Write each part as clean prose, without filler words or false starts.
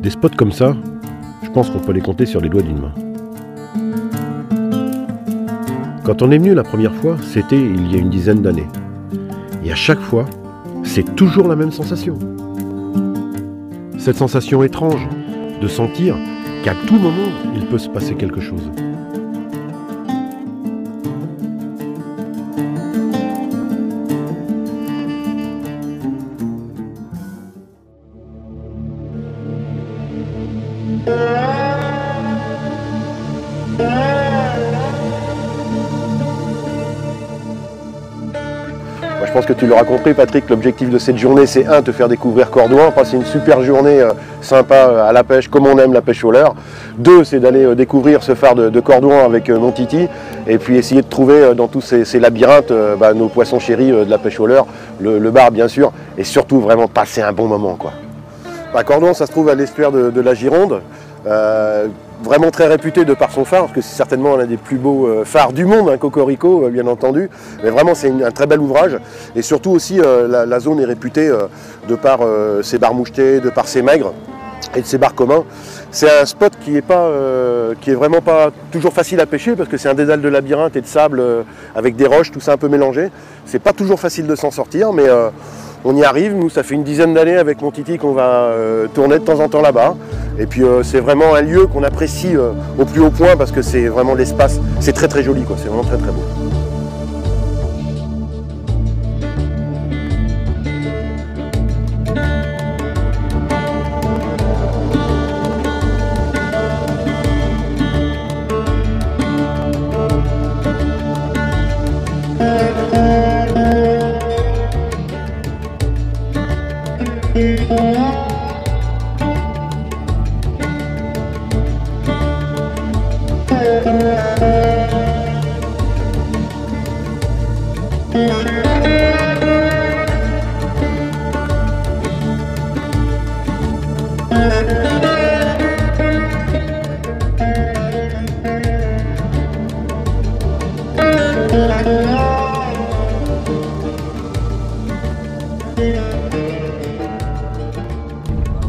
Des spots comme ça, je pense qu'on peut les compter sur les doigts d'une main. Quand on est venu la première fois, c'était il y a une dizaine d'années. Et à chaque fois, c'est toujours la même sensation. Cette sensation étrange de sentir qu'à tout moment, il peut se passer quelque chose. Je pense que tu l'auras compris, Patrick, l'objectif de cette journée, c'est te faire découvrir Cordouan, passer une super journée sympa à la pêche, comme on aime la pêche au leurre. 2, c'est d'aller découvrir ce phare de Cordouan avec mon Titi, et puis essayer de trouver dans tous ces labyrinthes nos poissons chéris de la pêche au leurre, le bar bien sûr, et surtout vraiment passer un bon moment, quoi. Cordouan, ça se trouve à l'estuaire de la Gironde. Vraiment très réputé de par son phare, parce que c'est certainement l'un des plus beaux phares du monde, Cocorico bien entendu, mais vraiment c'est un très bel ouvrage, et surtout aussi la zone est réputée de par ses bars mouchetés, de par ses maigres et de ses bars communs. C'est un spot qui est vraiment pas toujours facile à pêcher, parce que c'est un dédale de labyrinthe et de sable avec des roches, tout ça un peu mélangé. C'est pas toujours facile de s'en sortir, mais on y arrive. Nous, ça fait une dizaine d'années avec mon Titi qu'on va tourner de temps en temps là-bas. Et puis c'est vraiment un lieu qu'on apprécie au plus haut point, parce que c'est vraiment l'espace, c'est très très joli, quoi. C'est vraiment très très beau.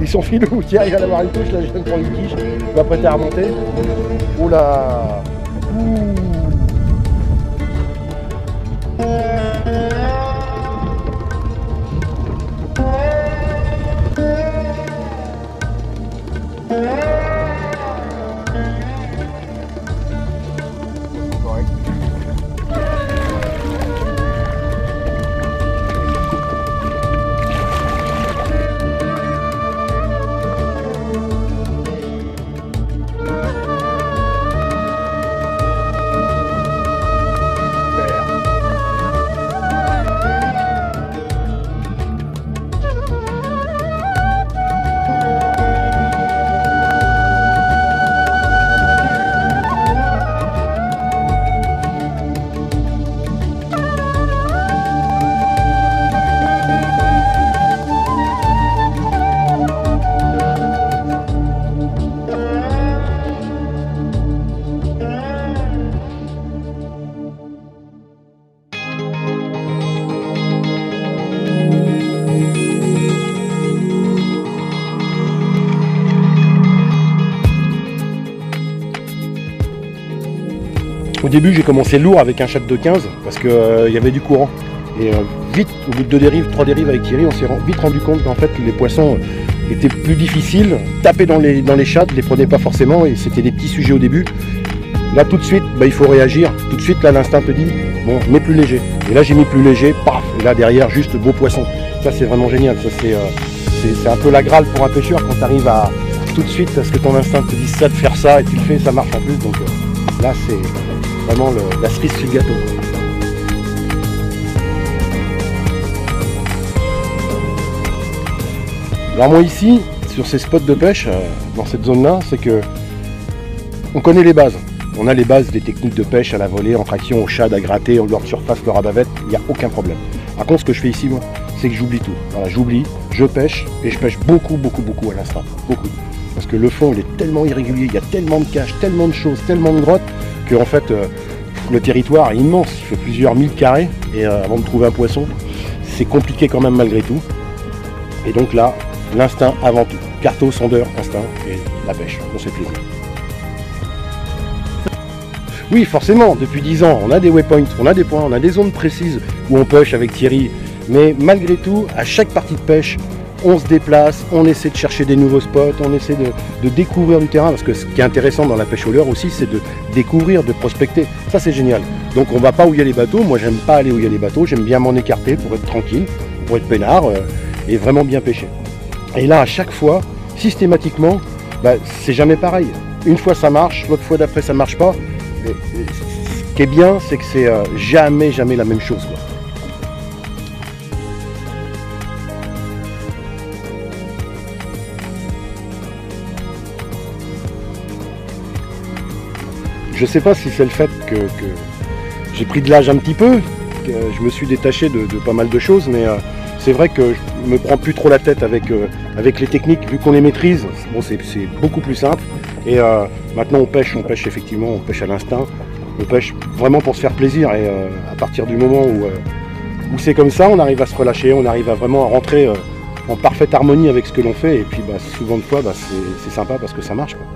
Ils sont filous, tiens, il va y avoir une touche, là je viens de prendre une quiche, je vais apprêter à remonter. Oula. Au début, j'ai commencé lourd avec un chat de 15 parce qu'il y avait du courant. Et vite, au bout de 2 dérives, 3 dérives avec Thierry, on s'est vite rendu compte qu'en fait les poissons étaient plus difficiles. Taper dans les chattes, les prenait pas forcément, et c'était des petits sujets au début. Là tout de suite, il faut réagir. Tout de suite, là l'instinct te dit, bon, mets plus léger. Et là j'ai mis plus léger, paf, et là derrière, juste beau poisson. Ça c'est vraiment génial. Ça c'est un peu la Graal pour un pêcheur quand tu arrives à tout de suite à ce que ton instinct te dise ça, de faire ça, et tu le fais, ça marche en plus. Donc là c'est vraiment la cerise sur le gâteau. Alors moi ici, sur ces spots de pêche, dans cette zone-là, c'est que on connaît les bases. On a les bases des techniques de pêche à la volée, en traction, au shad, à gratter, en leurre de surface, leurre à bavette, il n'y a aucun problème. Par contre, ce que je fais ici, moi, c'est que j'oublie tout. Voilà, j'oublie, je pêche, et je pêche beaucoup à l'instant. Beaucoup. Parce que le fond, il est tellement irrégulier, il y a tellement de caches, tellement de choses, tellement de grottes, que en fait, le territoire est immense. Il fait plusieurs milles carrés, et avant de trouver un poisson, c'est compliqué quand même malgré tout. Et donc là, l'instinct avant tout. Carto, sondeur, instinct et la pêche, on se fait plaisir. Oui, forcément, depuis 10 ans, on a des waypoints, on a des points, on a des zones précises où on pêche avec Thierry. Mais malgré tout, à chaque partie de pêche, on se déplace, on essaie de chercher des nouveaux spots, on essaie de découvrir du terrain. Parce que ce qui est intéressant dans la pêche au leurre aussi, c'est de découvrir, de prospecter. Ça, c'est génial. Donc on ne va pas où il y a les bateaux. Moi, j'aime pas aller où il y a les bateaux. J'aime bien m'en écarter pour être tranquille, pour être peinard et vraiment bien pêcher. Et là, à chaque fois, systématiquement, bah, c'est jamais pareil. Une fois ça marche, l'autre fois d'après ça marche pas. Et ce qui est bien, c'est que c'est jamais la même chose, quoi. Je sais pas si c'est le fait que j'ai pris de l'âge un petit peu, que je me suis détaché de pas mal de choses, mais c'est vrai que je me prends plus trop la tête avec les techniques, vu qu'on les maîtrise. Bon, c'est beaucoup plus simple. Et maintenant on pêche effectivement, on pêche à l'instinct, on pêche vraiment pour se faire plaisir. Et à partir du moment où c'est comme ça, on arrive à se relâcher, on arrive à vraiment rentrer en parfaite harmonie avec ce que l'on fait. Et puis bah, souvent de fois, bah, c'est sympa parce que ça marche, quoi.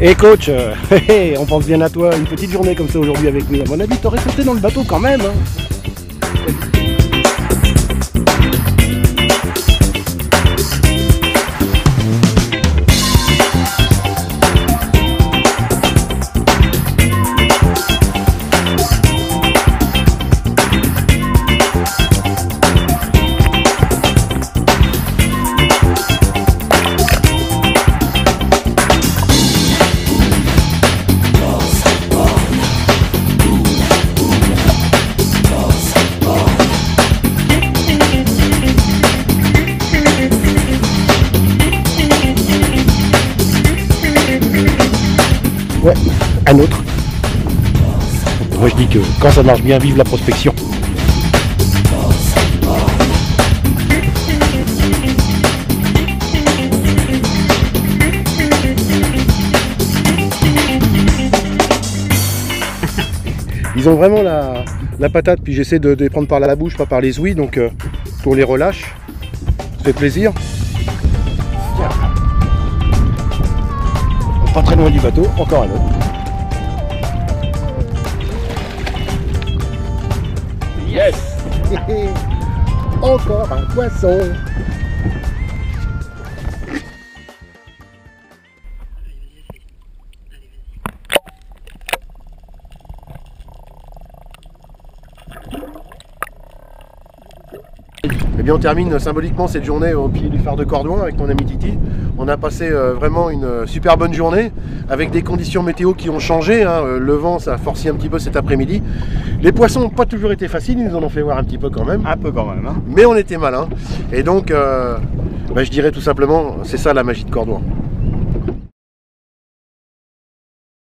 Et coach, on pense bien à toi, une petite journée comme ça aujourd'hui avec nous. À mon avis, t'aurais sauté dans le bateau quand même. Hein. Ouais, un autre. Moi je dis que quand ça marche bien, vive la prospection. Ils ont vraiment la patate, puis j'essaie de les prendre par la bouche, pas par les ouïes, donc on les relâche. Ça fait plaisir. Tiens. Pas très loin du bateau, encore un autre. Yes. Encore un poisson. Eh bien, on termine symboliquement cette journée au pied du phare de Cordouan avec mon ami Titi. On a passé vraiment une super bonne journée avec des conditions météo qui ont changé. Hein. Le vent, ça a forci un petit peu cet après-midi. Les poissons n'ont pas toujours été faciles, ils nous en ont fait voir un petit peu quand même. Un peu quand même. Hein. Mais on était malins. Et donc, je dirais tout simplement, c'est ça la magie de Cordouan.